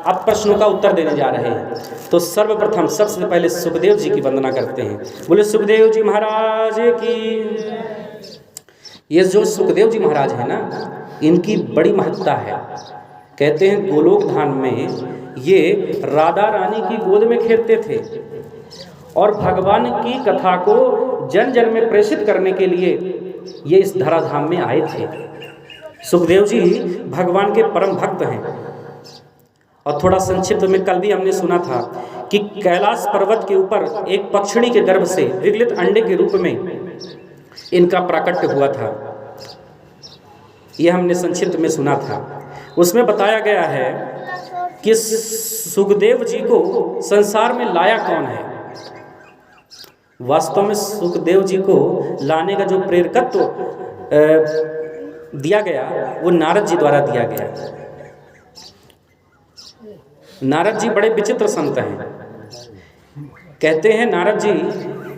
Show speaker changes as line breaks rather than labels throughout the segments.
अब प्रश्नों का उत्तर देने जा रहे हैं। तो सर्वप्रथम सबसे पहले सुखदेव जी की वंदना करते हैं। बोले सुखदेव जी महाराज की। ये जो सुखदेव जी महाराज है ना, इनकी बड़ी महत्ता है। कहते हैं गोलोक धाम में ये राधा रानी की गोद में खेलते थे और भगवान की कथा को जन जन में प्रेषित करने के लिए ये इस धराधाम में आए थे। सुखदेव जी भगवान के परम भक्त हैं। और थोड़ा संक्षिप्त में कल भी हमने सुना था कि कैलाश पर्वत के ऊपर एक पक्षिणी के गर्भ से विगलित अंडे के रूप में इनका प्राकट्य हुआ था। यह हमने संक्षिप्त में सुना था। उसमें बताया गया है कि सुखदेव जी को संसार में लाया कौन है। वास्तव में सुखदेव जी को लाने का जो प्रेरकत्व दिया गया वो नारद जी द्वारा दिया गया। नारद जी बड़े विचित्र संत हैं। कहते हैं नारद जी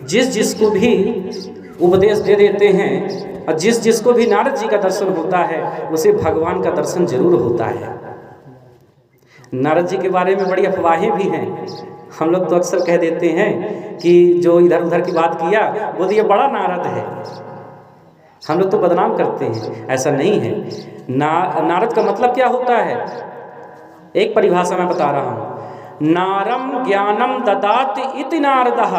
जिस जिसको भी उपदेश दे देते हैं और जिस जिसको भी नारद जी का दर्शन होता है उसे भगवान का दर्शन जरूर होता है। नारद जी के बारे में बड़ी अफवाहें भी हैं। हम लोग तो अक्सर कह देते हैं कि जो इधर उधर की बात किया वो तो ये बड़ा नारद है। हम लोग तो बदनाम करते हैं, ऐसा नहीं है। नारद का मतलब क्या होता है? एक परिभाषा मैं बता रहा हूँ। नारम ज्ञानम ददात इति नारदः।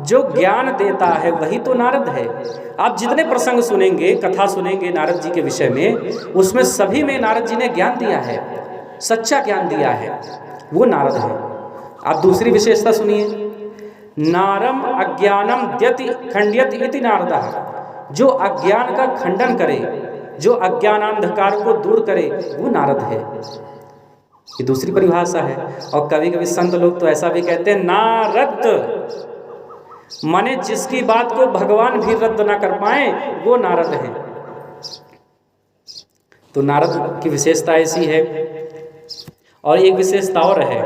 जो ज्ञान देता है वही तो नारद है। आप जितने प्रसंग सुनेंगे, कथा सुनेंगे नारद जी के विषय में, उसमें सभी में नारद जी ने ज्ञान दिया है, सच्चा ज्ञान दिया है, वो नारद है। आप दूसरी विशेषता सुनिए। नारम अज्ञानम द्यति खंड्यत इति नारदः। जो अज्ञान का खंडन करे, जो अज्ञानांधकार को दूर करे, वो नारद है। ये दूसरी परिभाषा है। और कभी कभी संत लोग तो ऐसा भी कहते हैं नारद, माने जिसकी बात को भगवान भी रद्द ना कर पाए वो नारद है। तो नारद की विशेषता ऐसी है। और एक विशेषता और है,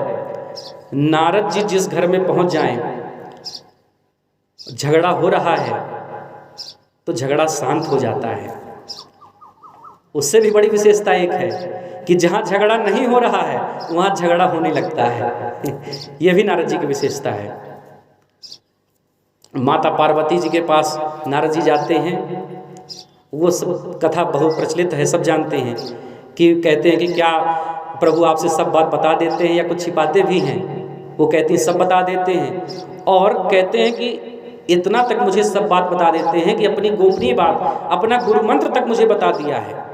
नारद जी जिस घर में पहुंच जाएं, झगड़ा हो रहा है तो झगड़ा शांत हो जाता है। उससे भी बड़ी विशेषता एक है कि जहां झगड़ा नहीं हो रहा है वहां झगड़ा होने लगता है। यह भी नारद जी की विशेषता है। माता पार्वती जी के पास नारद जी जाते हैं। वो सब कथा बहुत प्रचलित है, सब जानते हैं कि कहते हैं कि क्या प्रभु आपसे सब बात बता देते हैं या कुछ छिपाते भी हैं? वो कहती हैं सब बता देते हैं। और कहते हैं कि इतना तक मुझे सब बात बता देते हैं कि अपनी गोपनीय बात, अपना गुरु मंत्र तक मुझे बता दिया है।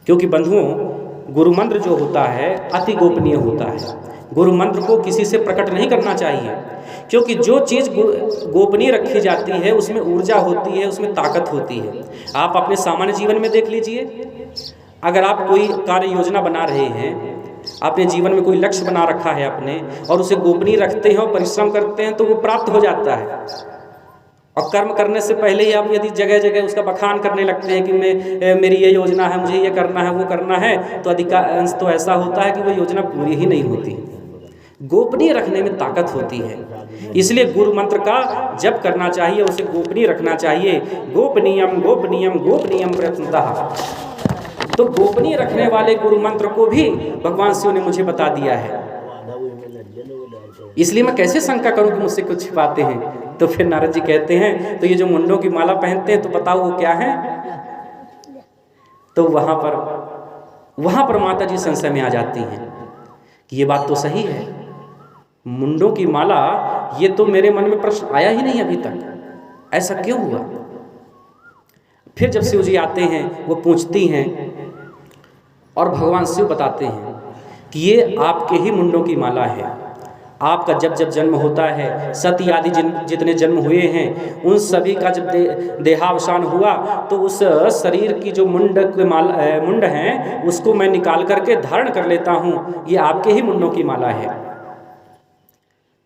क्योंकि बंधुओं, गुरु मंत्र जो होता है अति गोपनीय होता है। गुरु मंत्र को किसी से प्रकट नहीं करना चाहिए, क्योंकि जो चीज़ गोपनीय रखी जाती है उसमें ऊर्जा होती है, उसमें ताकत होती है। आप अपने सामान्य जीवन में देख लीजिए। अगर आप कोई कार्य योजना बना रहे हैं, अपने जीवन में कोई लक्ष्य बना रखा है आपने, और उसे गोपनीय रखते हैं और परिश्रम करते हैं तो वो प्राप्त हो जाता है। और कर्म करने से पहले ही आप यदि जगह जगह उसका बखान करने लगते हैं कि मेरी ये योजना है, मुझे ये करना है, वो करना है, तो अधिकांश तो ऐसा होता है कि वो योजना पूरी ही नहीं होती। गोपनीय रखने में ताकत होती है। इसलिए गुरु मंत्र का जप करना चाहिए, उसे गोपनीय रखना चाहिए। गोपनीयम गोपनीयम गोपनीयम प्रयत्नतः। तो गोपनीय रखने वाले गुरु मंत्र को भी भगवान शिव ने मुझे बता दिया है। इसलिए मैं कैसे शंका करूं कि मुझसे कुछ छिपाते हैं। तो फिर नारद जी कहते हैं तो ये जो मुंडों की माला पहनते हैं तो बताओ वो क्या है। तो वहां पर माता जी संशय में आ जाती हैं कि ये बात तो सही है, मुंडों की माला, ये तो मेरे मन में प्रश्न आया ही नहीं अभी तक, ऐसा क्यों हुआ। फिर जब शिव जी आते हैं वो पूछती हैं और भगवान शिव बताते हैं कि ये आपके ही मुंडों की माला है। आपका जब जब जन्म होता है, सती आदि जितने जन्म हुए हैं उन सभी का जब देहावसान हुआ तो उस शरीर की जो मुंड हैं उसको मैं निकाल करके धारण कर लेता हूँ, ये आपके ही मुंडों की माला है।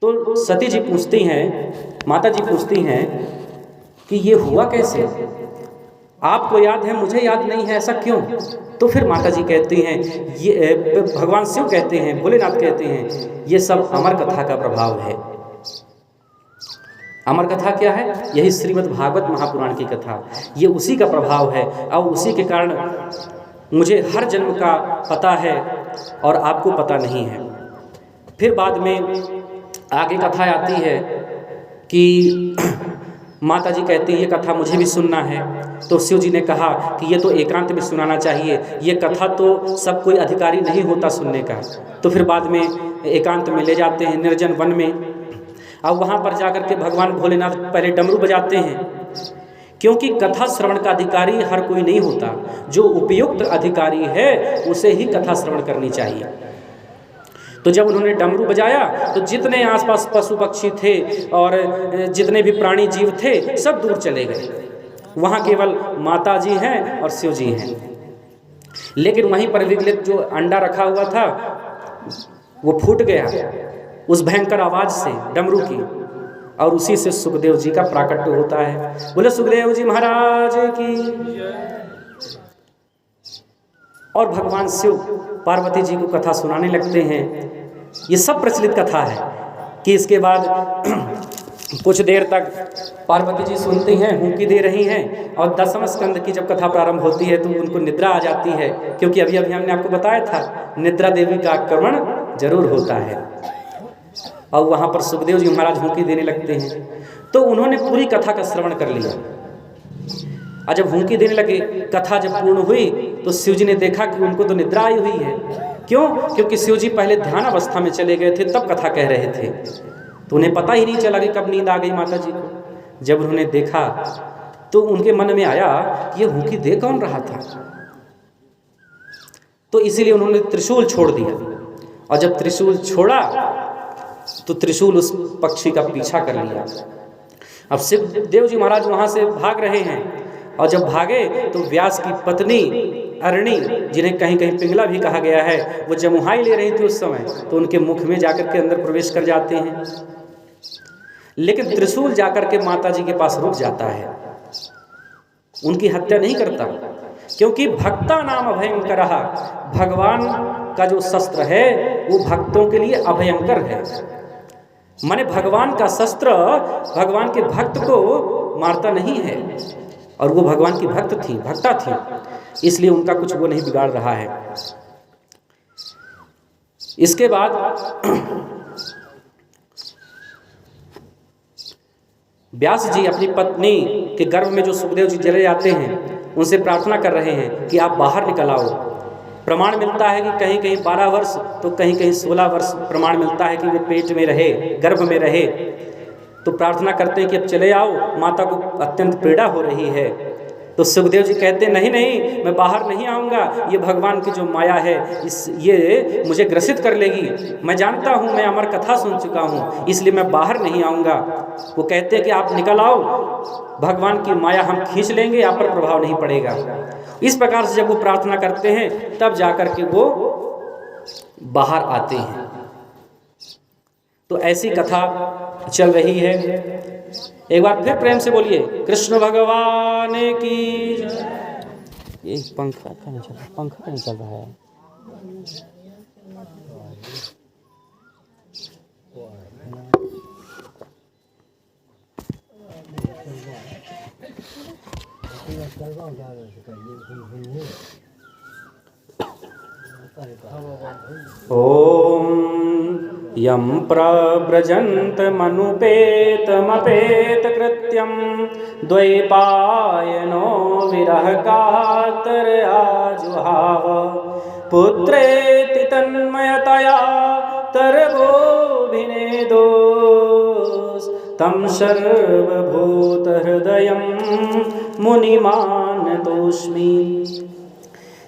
तो सती जी पूछती हैं, माता जी पूछती हैं कि ये हुआ कैसे, आपको याद है मुझे याद नहीं है, ऐसा क्यों। तो फिर माता जी कहती हैं, ये भगवान शिव कहते हैं, भोलेनाथ कहते हैं, ये सब अमर कथा का प्रभाव है। अमर कथा क्या है? यही श्रीमद् भागवत महापुराण की कथा, ये उसी का प्रभाव है। और उसी के कारण मुझे हर जन्म का पता है, और आपको पता नहीं है। फिर बाद में आगे कथा आती है कि माता जी कहती है ये कथा मुझे भी सुनना है। तो शिव जी ने कहा कि ये तो एकांत में सुनाना चाहिए, ये कथा तो सब कोई अधिकारी नहीं होता सुनने का। तो फिर बाद में एकांत में ले जाते हैं निर्जन वन में। अब वहाँ पर जाकर के भगवान भोलेनाथ पहले डमरू बजाते हैं, क्योंकि कथा श्रवण का अधिकारी हर कोई नहीं होता। जो उपयुक्त अधिकारी है उसे ही कथा श्रवण करनी चाहिए। तो जब उन्होंने डमरू बजाया तो जितने आसपास पशु पक्षी थे और जितने भी प्राणी जीव थे सब दूर चले गए। वहाँ केवल माता जी हैं और शिव जी हैं। लेकिन वहीं पर विगलित जो अंडा रखा हुआ था वो फूट गया उस भयंकर आवाज से डमरू की, और उसी से सुखदेव जी का प्राकट्य होता है। बोले सुखदेव जी महाराज की। और भगवान शिव पार्वती जी को कथा सुनाने लगते हैं। ये सब प्रचलित कथा है कि इसके बाद कुछ देर तक पार्वती जी सुनती हैं, हुंकी दे रही हैं, और 10वें स्कंद की जब कथा प्रारंभ होती है तो उनको निद्रा आ जाती है, क्योंकि अभी अभी हमने आपको बताया था निद्रा देवी का आक्रमण जरूर होता है। और वहाँ पर सुखदेव जी महाराज हुंकी देने लगते हैं। तो उन्होंने पूरी कथा का श्रवण कर लिया, और जब हुंकी देने लगे, कथा जब पूर्ण हुई तो शिव जी ने देखा कि उनको तो निद्रा आई हुई है। क्यों? क्योंकि शिव जी पहले ध्यान अवस्था में चले गए थे, तब कथा कह रहे थे, तो उन्हें पता ही नहीं चला कि कब नींद आ गई माता जी को। जब उन्होंने देखा तो उनके मन में आया कि ये हुंकी दे कौन रहा था। तो इसीलिए उन्होंने त्रिशूल छोड़ दिया, और जब त्रिशूल छोड़ा तो त्रिशूल उस पक्षी का पीछा कर लिया। अब शिवदेव जी महाराज वहां से भाग रहे हैं, और जब भागे तो व्यास की पत्नी अरणी, जिन्हें कहीं कहीं पिंगला भी कहा गया है, वो जमुहाई ले रही थी उस समय, तो उनके मुख में जाकर के अंदर प्रवेश कर जाते हैं। लेकिन त्रिशूल जाकर के माता जी के पास रुक जाता है, उनकी हत्या नहीं करता, क्योंकि भक्ता नाम अभयंकर, भगवान का जो शस्त्र है वो भक्तों के लिए अभयंकर है। माने भगवान का शस्त्र भगवान के भक्त को मारता नहीं है, और वो भगवान की भक्ता थी, इसलिए उनका कुछ वो नहीं बिगाड़ रहा है। इसके बाद व्यास जी अपनी पत्नी के गर्भ में जो सुखदेव जी चले जाते हैं उनसे प्रार्थना कर रहे हैं कि आप बाहर निकल आओ। प्रमाण मिलता है कि कहीं कहीं 12 वर्ष तो कहीं कहीं 16 वर्ष प्रमाण मिलता है कि वे पेट में रहे, गर्भ में रहे। तो प्रार्थना करते हैं कि अब चले आओ, माता को अत्यंत पीड़ा हो रही है। तो सुखदेव जी कहते हैं नहीं नहीं, मैं बाहर नहीं आऊँगा, ये भगवान की जो माया है ये मुझे ग्रसित कर लेगी। मैं जानता हूँ, मैं अमर कथा सुन चुका हूँ, इसलिए मैं बाहर नहीं आऊँगा। वो कहते हैं कि आप निकल आओ, भगवान की माया हम खींच लेंगे, आप पर प्रभाव नहीं पड़ेगा। इस प्रकार से जब वो प्रार्थना करते हैं तब जाकर के वो बाहर आते हैं। तो ऐसी कथा चल रही है। एक बार फिर प्रेम से बोलिए कृष्ण भगवान की। ये पंखा का नहीं चल रहा है। ओम यं प्रव्रजन्तमनुपेतमपेत कृत्यं द्वैपायनो विरह कातरयाजुहाव पुत्रेति तन्मयतया तरवोऽभिनेदोस् तं सर्वभूतहृदयं मुनिमानतोऽस्मि।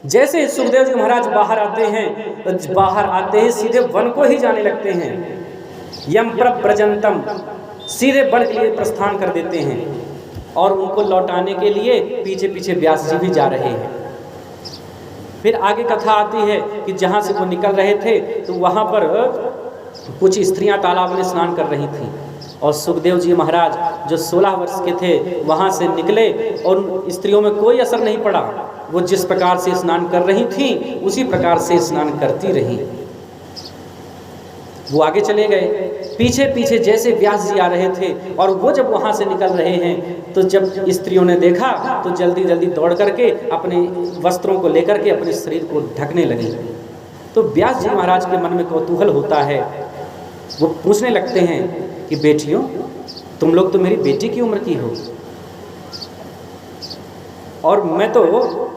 जैसे सुखदेव जी महाराज बाहर आते हैं सीधे वन को ही जाने लगते हैं। यम प्रव्रजंतम, सीधे वन के लिए प्रस्थान कर देते हैं, और उनको लौटाने के लिए पीछे पीछे व्यास जी भी जा रहे हैं। फिर आगे कथा आती है कि जहाँ से वो निकल रहे थे तो वहाँ पर कुछ स्त्रियाँ तालाब में स्नान कर रही थीं, और सुखदेव जी महाराज जो 16 वर्ष के थे वहाँ से निकले, और स्त्रियों में कोई असर नहीं पड़ा। वो जिस प्रकार से स्नान कर रही थीं उसी प्रकार से स्नान करती रही। वो आगे चले गए, पीछे पीछे जैसे व्यास जी आ रहे थे, और वो जब वहाँ से निकल रहे हैं तो जब स्त्रियों ने देखा तो जल्दी जल्दी दौड़ करके अपने वस्त्रों को लेकर के अपने शरीर को ढकने लगी। तो व्यास जी महाराज के मन में कौतूहल होता है। वो पूछने लगते हैं कि बेटियों, तुम लोग तो मेरी बेटी की उम्र की हो, और मैं तो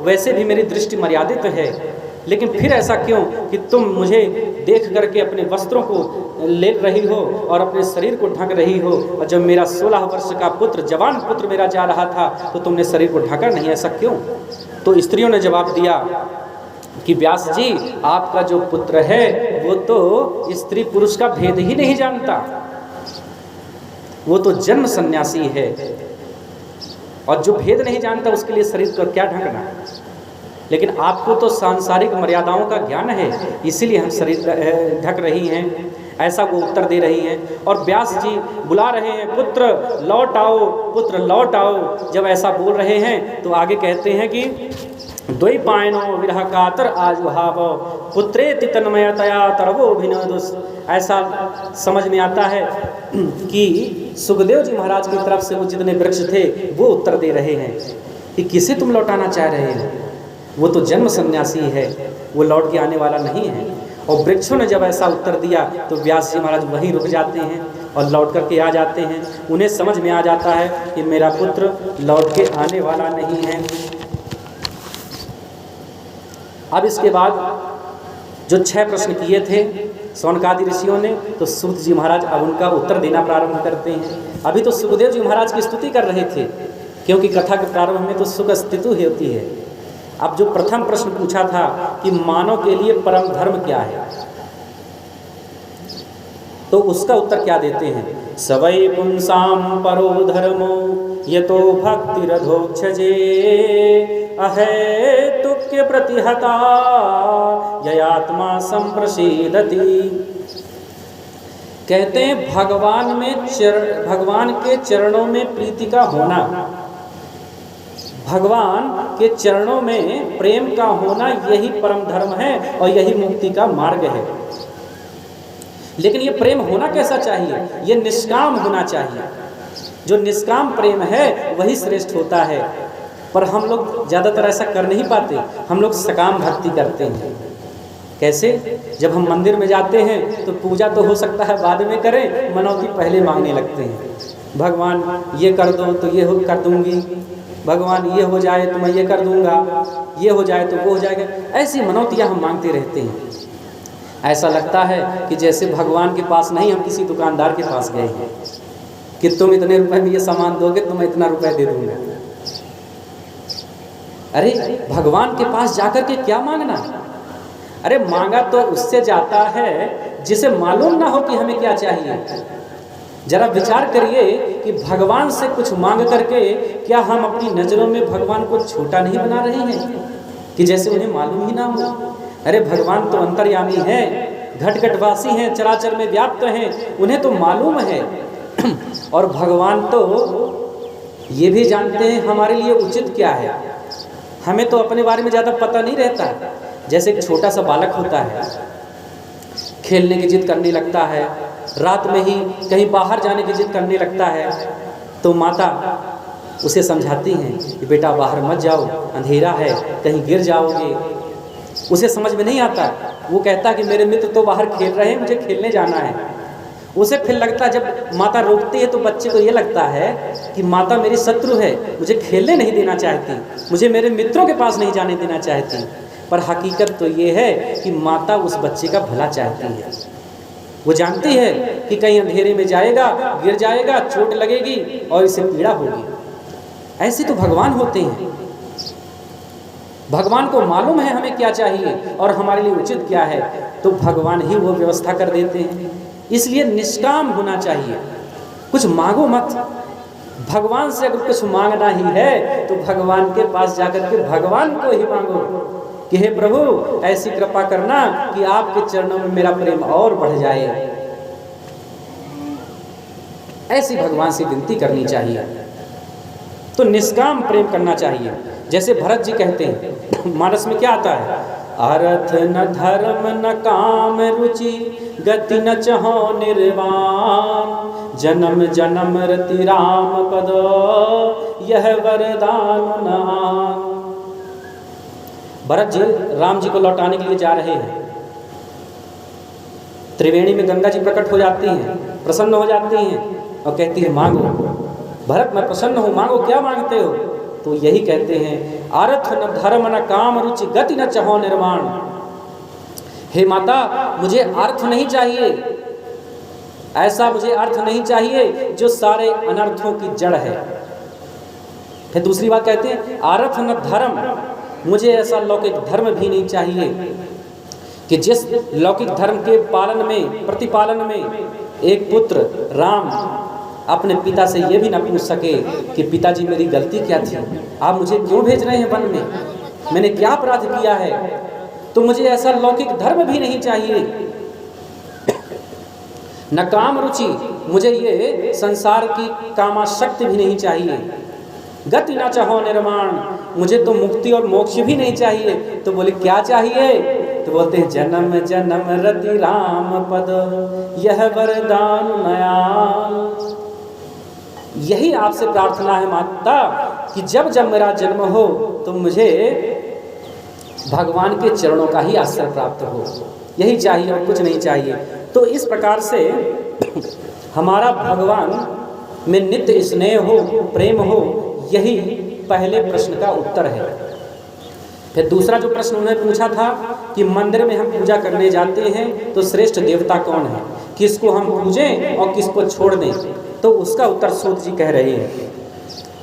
वैसे भी मेरी दृष्टि मर्यादित है, लेकिन फिर ऐसा क्यों कि तुम मुझे देख करके अपने वस्त्रों को ले रही हो और अपने शरीर को ढक रही हो, और जब मेरा 16 वर्ष का पुत्र, जवान पुत्र मेरा जा रहा था, तो तुमने शरीर को ढका नहीं, ऐसा क्यों? तो स्त्रियों ने जवाब दिया कि व्यास जी, आपका जो पुत्र है वो तो स्त्री पुरुष का भेद ही नहीं जानता, वो तो जन्म सन्यासी है, और जो भेद नहीं जानता उसके लिए शरीर को क्या ढकना। लेकिन आपको तो सांसारिक मर्यादाओं का ज्ञान है, इसीलिए हम शरीर ढक रही हैं, ऐसा वो उत्तर दे रही हैं। और व्यास जी बुला रहे हैं, पुत्र लौट आओ, पुत्र लौट आओ। जब ऐसा बोल रहे हैं तो आगे कहते हैं कि द्वैपायनो विरह कातर आजुहाव पुत्रेति तन्मयतया तरवो भिनोदुस। ऐसा समझ में आता है कि सुखदेव जी महाराज की तरफ से वो जितने वृक्ष थे वो उत्तर दे रहे हैं कि किसे तुम लौटाना चाह रहे हो, वो तो जन्म सन्यासी है, वो लौट के आने वाला नहीं है। और वृक्षों ने जब ऐसा उत्तर दिया तो व्यास जी महाराज वहीं रुक जाते हैं और लौट करके आ जाते हैं। उन्हें समझ में आ जाता है कि मेरा पुत्र लौट के आने वाला नहीं है। अब इसके बाद जो 6 प्रश्न किए थे शौनकादि ऋषियों ने, तो सूत जी महाराज अब उनका उत्तर देना प्रारंभ करते हैं। अभी तो सुखदेव जी महाराज की स्तुति कर रहे थे, क्योंकि कथा के प्रारंभ में तो सुख स्तुति होती है। अब जो प्रथम प्रश्न पूछा था कि मानव के लिए परम धर्म क्या है, तो उसका उत्तर क्या देते हैं? सवै पुंसाम परो धर्मो यतो भक्तिरधोक्षजे अहेतुक्य प्रतिहता ययात्मा संप्रसीदति। कहते हैं भगवान के चरणों में प्रीति का होना, भगवान के चरणों में प्रेम का होना, यही परम धर्म है और यही मुक्ति का मार्ग है। लेकिन ये प्रेम होना कैसा चाहिए? ये निष्काम होना चाहिए। जो निष्काम प्रेम है वही श्रेष्ठ होता है। पर हम लोग ज़्यादातर ऐसा कर नहीं पाते, हम लोग सकाम भक्ति करते हैं। कैसे? जब हम मंदिर में जाते हैं तो पूजा तो हो सकता है बाद में करें, मनौती पहले मांगने लगते हैं। भगवान ये कर दो तो ये कर दूंगी, भगवान ये हो जाए तो मैं ये कर दूंगा, ये हो जाए तो वो हो जाएगा। ऐसी मनौतियाँ हम मांगते रहते हैं। ऐसा लगता है कि जैसे भगवान के पास नहीं, हम किसी दुकानदार के पास गए हैं कि तुम इतने रुपए में ये सामान दोगे तो मैं इतना रुपए दे दूंगा। अरे भगवान के पास जाकर के क्या मांगना? अरे मांगा तो उससे जाता है जिसे मालूम ना हो कि हमें क्या चाहिए। जरा विचार करिए कि भगवान से कुछ मांग करके क्या हम अपनी नजरों में भगवान को छोटा नहीं बना रहे हैं कि जैसे उन्हें मालूम ही ना हो? अरे भगवान तो अंतर्यामी है, घट घटवासी हैं, चराचर में व्याप्त हैं, उन्हें तो मालूम है। और भगवान तो ये भी जानते हैं हमारे लिए उचित क्या है। हमें तो अपने बारे में ज़्यादा पता नहीं रहता। जैसे एक छोटा सा बालक होता है, खेलने की जिद करने लगता है, रात में ही कहीं बाहर जाने की जिद करने लगता है, तो माता उसे समझाती हैं कि बेटा बाहर मत जाओ, अंधेरा है, कहीं गिर जाओगे। उसे समझ में नहीं आता, वो कहता कि मेरे मित्र तो बाहर खेल रहे हैं, मुझे खेलने जाना है। उसे फिर लगता, जब माता रोकती है तो बच्चे को ये लगता है कि माता मेरी शत्रु है, मुझे खेलने नहीं देना चाहती, मुझे मेरे मित्रों के पास नहीं जाने देना चाहती। पर हकीकत तो ये है कि माता उस बच्चे का भला चाहती है। वो जानती है कि कहीं अंधेरे में जाएगा, गिर जाएगा, चोट लगेगी और इसे पीड़ा होगी। ऐसे तो भगवान होते हैं। भगवान को मालूम है हमें क्या चाहिए और हमारे लिए उचित क्या है, तो भगवान ही वो व्यवस्था कर देते हैं। इसलिए निष्काम होना चाहिए, कुछ मांगो मत। भगवान से अगर कुछ मांगना ही है तो भगवान के पास जाकर के भगवान को ही मांगो कि हे प्रभु ऐसी कृपा करना कि आपके चरणों में मेरा प्रेम और बढ़ जाए। ऐसी भगवान से विनती करनी चाहिए। तो निष्काम प्रेम करना चाहिए। जैसे भरत जी कहते हैं, मानस में क्या आता है? अर्थ न धर्म न काम रुचि गति न चहो निर्वाण जन्म जन्म रति राम पद यह वरदान नाम। भरत जी राम जी को लौटाने के लिए जा रहे हैं त्रिवेणी में गंगा जी प्रकट हो जाती हैं, प्रसन्न हो जाती हैं और कहती है मांगो। भरत मैं प्रसन्न हूँ, मांगो, क्या मांगते हो? तो यही कहते हैं अर्थ न धर्म न काम रुचि गति न चहो निर्माण। हे माता, मुझे अर्थ नहीं चाहिए, ऐसा मुझे अर्थ नहीं चाहिए जो सारे अनर्थों की जड़ है। फिर दूसरी बात कहते हैं अर्थ न धर्म, मुझे ऐसा लौकिक धर्म भी नहीं चाहिए कि जिस लौकिक धर्म के पालन में, प्रतिपालन में एक पुत्र राम अपने पिता से ये भी न पूछ सके कि पिताजी मेरी गलती क्या थी, आप मुझे क्यों भेज रहे हैं वन में, मैंने क्या अपराध किया है? तो मुझे ऐसा लौकिक धर्म भी नहीं चाहिए। न काम रुचि, मुझे ये संसार की कामाशक्ति भी नहीं चाहिए। गति न चाहो निर्माण, मुझे तो मुक्ति और मोक्ष भी नहीं चाहिए। तो बोले क्या चाहिए? तो बोलते हैं जन्म जन्म रति राम पद, यह वरदान नया। यही आपसे प्रार्थना है माता कि जब जब मेरा जन्म हो तो मुझे भगवान के चरणों का ही आश्रय प्राप्त हो, यही चाहिए और कुछ नहीं चाहिए। तो इस प्रकार से हमारा भगवान में नित्य स्नेह हो, प्रेम हो, यही पहले प्रश्न का उत्तर है। फिर दूसरा जो प्रश्न उन्होंने पूछा था कि मंदिर में हम पूजा करने जाते हैं तो श्रेष्ठ देवता कौन है, किसको हम पूजें और किसको छोड़ दें? तो उसका उत्तर सूत जी कह रहे हैं,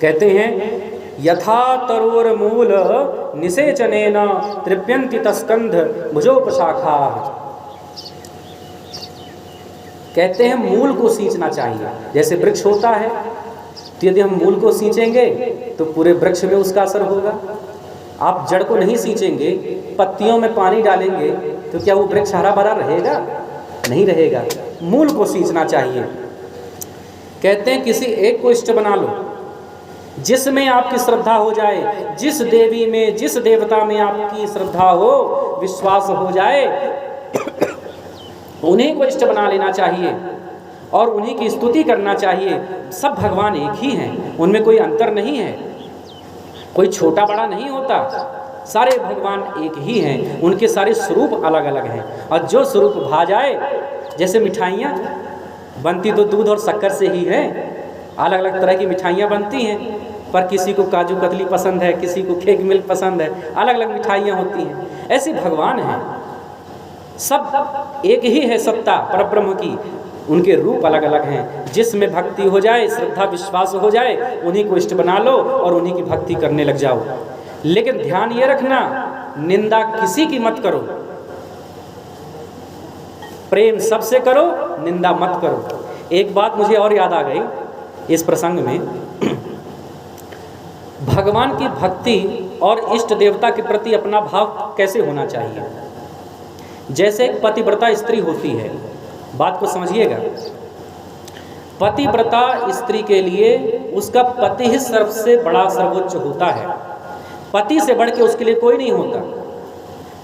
कहते हैं यथा तरोर मूल निषेचनेन तृप्यन्ति तस्कंध भुजोपशाखा। कहते हैं मूल को सींचना चाहिए। जैसे वृक्ष होता है तो यदि हम मूल को सींचेंगे तो पूरे वृक्ष में उसका असर होगा। आप जड़ को नहीं सींचेंगे, पत्तियों में पानी डालेंगे तो क्या वो वृक्ष हरा भरा रहेगा? नहीं रहेगा। मूल को सींचना चाहिए। कहते हैं किसी एक को इष्ट बना लो जिसमें आपकी श्रद्धा हो जाए, जिस देवी में, जिस देवता में आपकी श्रद्धा हो, विश्वास हो जाए, उन्हीं को इष्ट बना लेना चाहिए और उन्हीं की स्तुति करना चाहिए। सब भगवान एक ही हैं, उनमें कोई अंतर नहीं है, कोई छोटा बड़ा नहीं होता, सारे भगवान एक ही हैं, उनके सारे स्वरूप अलग अलग हैं। और जो स्वरूप भा जाए, जैसे मिठाइयाँ बनती तो दूध और शक्कर से ही है, अलग अलग तरह की मिठाइयाँ बनती हैं, पर किसी को काजू कतली पसंद है, किसी को केक मिल्क पसंद है, अलग अलग मिठाइयाँ होती हैं। ऐसे भगवान हैं, सब एक ही है सत्ता परब्रह्म की, उनके रूप अलग अलग हैं। जिसमें भक्ति हो जाए, श्रद्धा विश्वास हो जाए, उन्हीं को इष्ट बना लो और उन्हीं की भक्ति करने लग जाओ। लेकिन ध्यान ये रखना, निंदा किसी की मत करो, प्रेम सबसे करो, निंदा मत करो। एक बात मुझे और याद आ गई इस प्रसंग में, भगवान की भक्ति और इष्ट देवता के प्रति अपना भाव कैसे होना चाहिए। जैसे एक पतिव्रता स्त्री होती है, बात को समझिएगा, पतिव्रता स्त्री के लिए उसका पति ही सबसे बड़ा सर्वोच्च होता है। पति से बढ़ के उसके लिए कोई नहीं होता।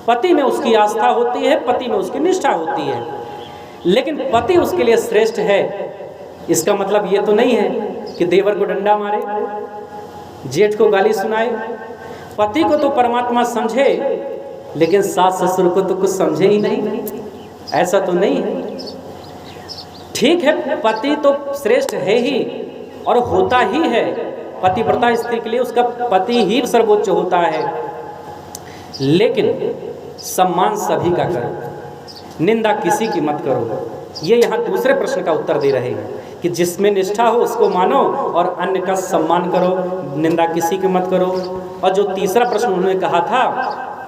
पति में उसकी आस्था होती है, पति में उसकी निष्ठा होती है, लेकिन पति उसके लिए श्रेष्ठ है। इसका मतलब ये तो नहीं है कि देवर को डंडा मारे, जेठ को गाली सुनाए। पति को तो परमात्मा समझे, लेकिन सास ससुर को तो कुछ समझे ही नहीं, ऐसा तो नहीं है। ठीक है, पति तो श्रेष्ठ है ही और होता ही है, पतिव्रता स्त्री के लिए उसका पति ही सर्वोच्च होता है, लेकिन सम्मान सभी का करो, निंदा किसी की मत करो। ये यहाँ दूसरे प्रश्न का उत्तर दे रहे हैं कि जिसमें निष्ठा हो उसको मानो और अन्य का सम्मान करो, निंदा किसी की मत करो। और जो तीसरा प्रश्न उन्होंने कहा था,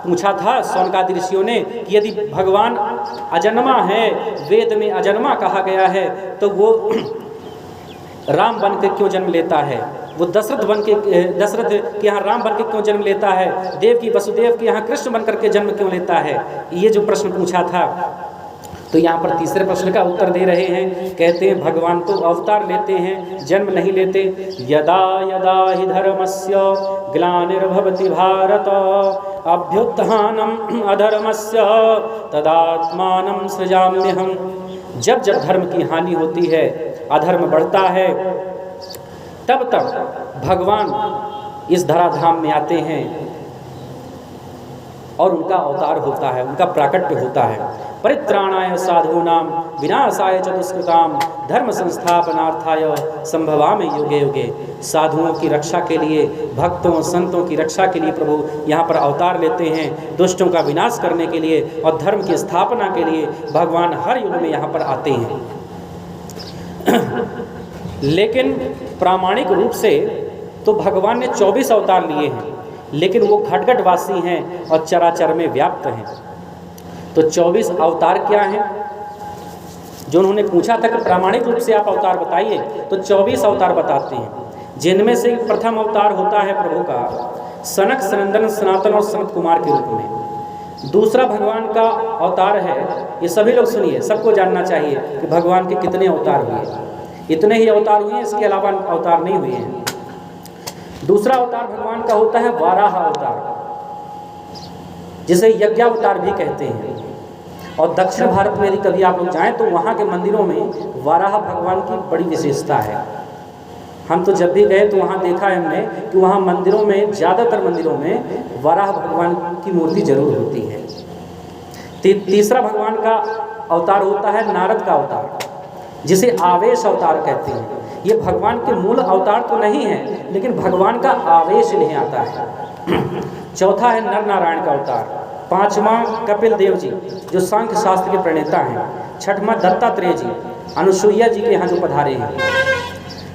पूछा था शौनकादि ऋषियों ने कि यदि भगवान अजन्मा है, वेद में अजन्मा कहा गया है, तो वो राम बन के क्यों जन्म लेता है, वो दशरथ के यहाँ राम बन के क्यों जन्म लेता है, देव की वसुदेव के यहाँ कृष्ण बन करके जन्म क्यों लेता है। ये जो प्रश्न पूछा था, तो यहाँ पर तीसरे प्रश्न का उत्तर दे रहे हैं। कहते हैं भगवान तो अवतार लेते हैं, जन्म नहीं लेते। यदा यदा हि धर्मस्य ग्लानिर्भवति भारत अभ्युत्थानम् अधर्मस्य तदात्मानं सृजाम्यहम्। जब जब धर्म की हानि होती है, अधर्म बढ़ता है, तब तब भगवान इस धराधाम में आते हैं और उनका अवतार होता है, उनका प्राकट्य होता है। परित्राणाय साधूनां विनाशाय च दुष्कृतां धर्म संस्थापनार्थाय संभवामि युगे युगे। साधुओं की रक्षा के लिए, भक्तों संतों की रक्षा के लिए प्रभु यहाँ पर अवतार लेते हैं, दुष्टों का विनाश करने के लिए और धर्म की स्थापना के लिए भगवान हर युग में यहाँ पर आते हैं। लेकिन प्रामाणिक रूप से तो भगवान ने 24 अवतार लिए हैं, लेकिन वो घटघटवासी हैं और चराचर में व्याप्त हैं। तो 24 अवतार क्या हैं? जो उन्होंने पूछा था कि प्रामाणिक रूप से आप अवतार बताइए, तो 24 अवतार बताते हैं, जिनमें से प्रथम अवतार होता है प्रभु का सनक सनंदन सनातन और सनत कुमार के रूप में। दूसरा भगवान का अवतार है, ये सभी लोग सुनिए, सबको जानना चाहिए कि भगवान के कितने अवतार हुए। इतने ही अवतार हुए हैं, इसके अलावा अवतार नहीं हुए हैं। दूसरा अवतार भगवान का होता है वाराह अवतार, जिसे यज्ञावतार भी कहते हैं। और दक्षिण भारत में यदि कभी आप लोग जाएं तो वहाँ के मंदिरों में वाराह भगवान की बड़ी विशेषता है। हम तो जब भी गए तो वहाँ देखा है हमने कि वहाँ मंदिरों में, ज़्यादातर मंदिरों में वाराह भगवान की मूर्ति जरूर होती है। तीसरा भगवान का अवतार होता है नारद का अवतार, जिसे आवेश अवतार कहते हैं। ये भगवान के मूल अवतार तो नहीं है, लेकिन भगवान का आवेश नहीं आता है। चौथा है नर नारायण का अवतार। पांचवा कपिल देव जी, जो सांख्य शास्त्र के प्रणेता हैं। छठवां दत्तात्रेय जी, अनुसुईया जी के यहाँ जो पधारे हैं।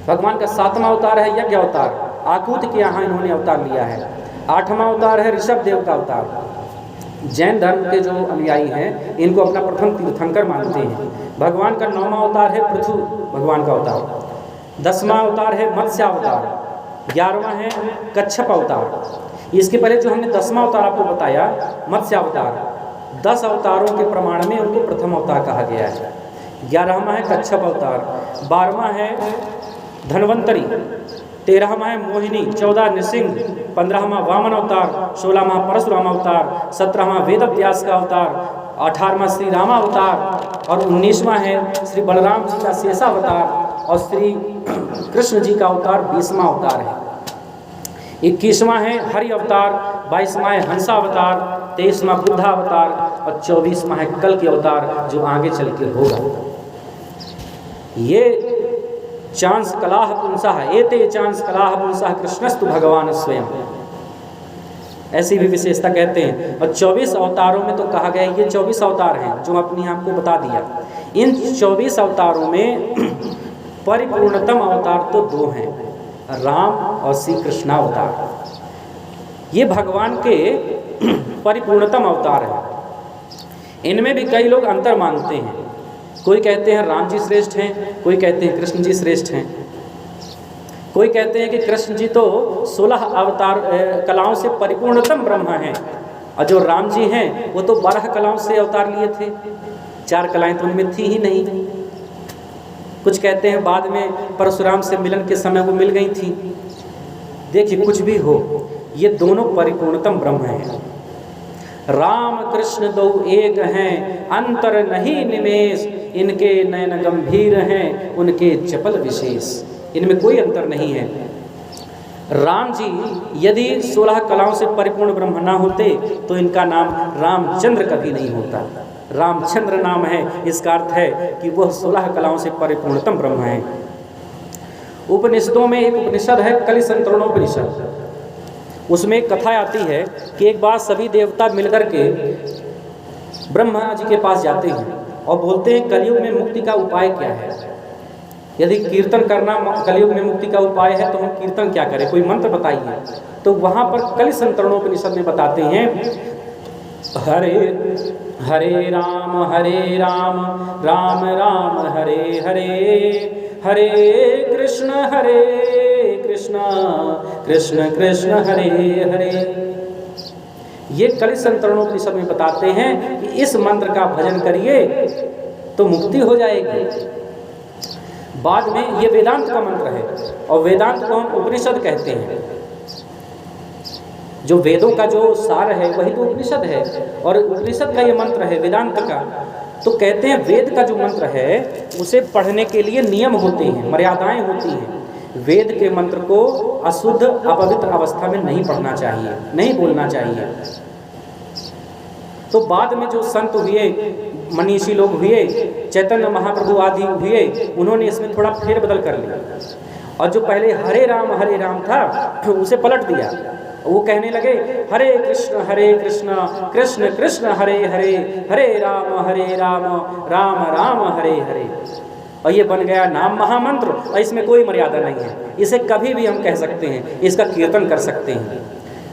भगवान का सातवां अवतार है यज्ञ अवतार, आकुत के यहाँ इन्होंने अवतार लिया है। आठवां अवतार है ऋषभ देव का अवतार। जैन धर्म के जो अनुयायी हैं इनको अपना प्रथम तीर्थंकर मानते हैं। भगवान का 9वां अवतार है पृथु भगवान का अवतार। 10वां अवतार है मत्स्य अवतार। 11वां है कच्छप अवतार। इसके पहले जो हमने 10वां अवतार आपको बताया मत्स्य अवतार, 10 अवतारों के प्रमाण में उनको प्रथम अवतार कहा गया है। 11वां है कच्छप अवतार। 12वां है धन्वंतरी। 13वां है मोहिनी। 14 नृसिंह। 15वां वामन अवतार। 16वां परशुराम अवतार। 17वां वेद व्यास का अवतार। 18वां श्री रामा अवतार। और 19वां है श्री बलराम जी का शेषावतार। और श्री कृष्ण जी का अवतार 20वां अवतार है। 21वां है हरि अवतार। 22वां है हंसा अवतार। 23वां बुद्धा अवतार। और 24वां है कल के अवतार, जो आगे चल के होगा। ये चांस कलाह पुंसः एते चांस कलाह पुंसः कृष्णस्तु भगवान स्वयं, ऐसी भी विशेषता कहते हैं। और 24 अवतारों में तो कहा गया ये 24 अवतार हैं जो अपनी आपको बता दिया। इन 24 अवतारों में परिपूर्णतम अवतार तो 2 हैं, राम और श्री कृष्णावतार। ये भगवान के परिपूर्णतम अवतार हैं। इनमें भी कई लोग अंतर मानते हैं। कोई कहते हैं राम जी श्रेष्ठ हैं, कोई कहते हैं कृष्ण जी श्रेष्ठ हैं। कोई कहते हैं कि कृष्ण जी तो 16 अवतार कलाओं से परिपूर्णतम ब्रह्मा हैं, और जो राम जी हैं वो तो 12 कलाओं से अवतार लिए थे, 4 कलाएं तो उनमें थी ही नहीं। कुछ कहते हैं बाद में परशुराम से मिलन के समय वो मिल गई थी। देखिए कुछ भी हो, ये दोनों परिपूर्णतम ब्रह्म हैं। राम कृष्ण दो एक हैं, अंतर नहीं निमेष, इनके नयन गंभीर हैं, उनके चपल विशेष। इनमें कोई अंतर नहीं है। राम जी यदि 16 कलाओं से परिपूर्ण ब्रह्म ना होते तो इनका नाम रामचंद्र कभी नहीं होता। रामचंद्र नाम है, इसका अर्थ है कि वह 16 कलाओं से परिपूर्णतम ब्रह्म है। उपनिषदों में एक उपनिषद है कलिसंतरणोपनिषद। उसमें एक कथा आती है कि एक बार सभी देवता मिलकर के ब्रह्मा जी के पास जाते हैं और बोलते हैं कलयुग में मुक्ति का उपाय क्या है। यदि कीर्तन करना कलयुग में मुक्ति का उपाय है तो हम कीर्तन क्या करें, कोई मंत्र बताइए। तो वहाँ पर कलिसंतरणोपनिषद में बताते हैं हरे हरे राम राम राम हरे हरे, हरे कृष्ण कृष्ण कृष्ण हरे हरे। ये कलिसंतरणोपनिषद में बताते हैं कि इस मंत्र का भजन करिए तो मुक्ति हो जाएगी। बाद में ये वेदांत का मंत्र है, और वेदांत को हम उपनिषद कहते हैं। जो वेदों का जो सार है वही तो उपनिषद है, और उपनिषद का ये मंत्र है वेदांत का। तो कहते हैं वेद का जो मंत्र है उसे पढ़ने के लिए नियम होते हैं, मर्यादाएं होती हैं। वेद के मंत्र को अशुद्ध अपवित्र अवस्था में नहीं पढ़ना चाहिए, नहीं बोलना चाहिए। तो बाद में जो संत हुए, मनीषी लोग हुए, चैतन्य महाप्रभु आदि हुए, उन्होंने इसमें थोड़ा फेरबदल कर लिया और जो पहले हरे राम था उसे पलट दिया। वो कहने लगे हरे कृष्ण कृष्ण कृष्ण हरे हरे, हरे राम राम राम हरे हरे। और ये बन गया नाम महामंत्र और इसमें कोई मर्यादा नहीं है, इसे कभी भी हम कह सकते हैं, इसका कीर्तन कर सकते हैं।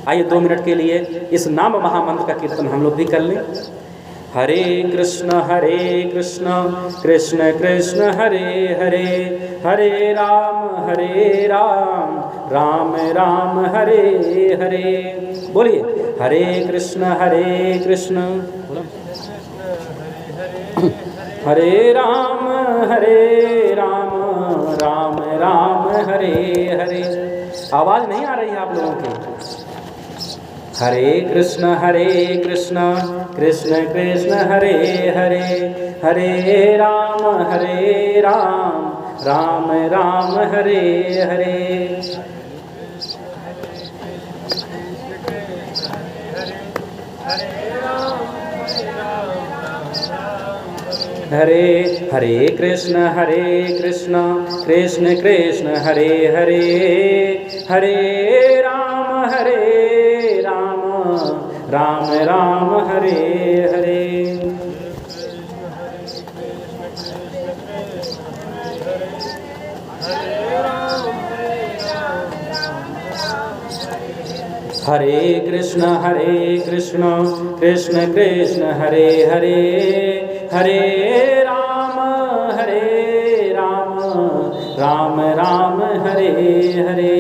आइए 2 मिनट के लिए इस नाम महामंत्र का कीर्तन हम लोग भी कर लें। हरे कृष्ण कृष्ण कृष्ण हरे हरे, हरे राम राम राम हरे हरे। बोलिए हरे कृष्ण हरे राम राम राम हरे हरे। आवाज नहीं आ रही है आप लोगों की? हरे कृष्ण कृष्ण कृष्ण हरे हरे, हरे राम राम राम हरे हरे। हरे कृष्ण कृष्ण कृष्ण हरे हरे, हरे राम राम राम हरे हरे। हरे कृष्ण कृष्ण कृष्ण हरे हरे, हरे राम राम राम हरे हरे।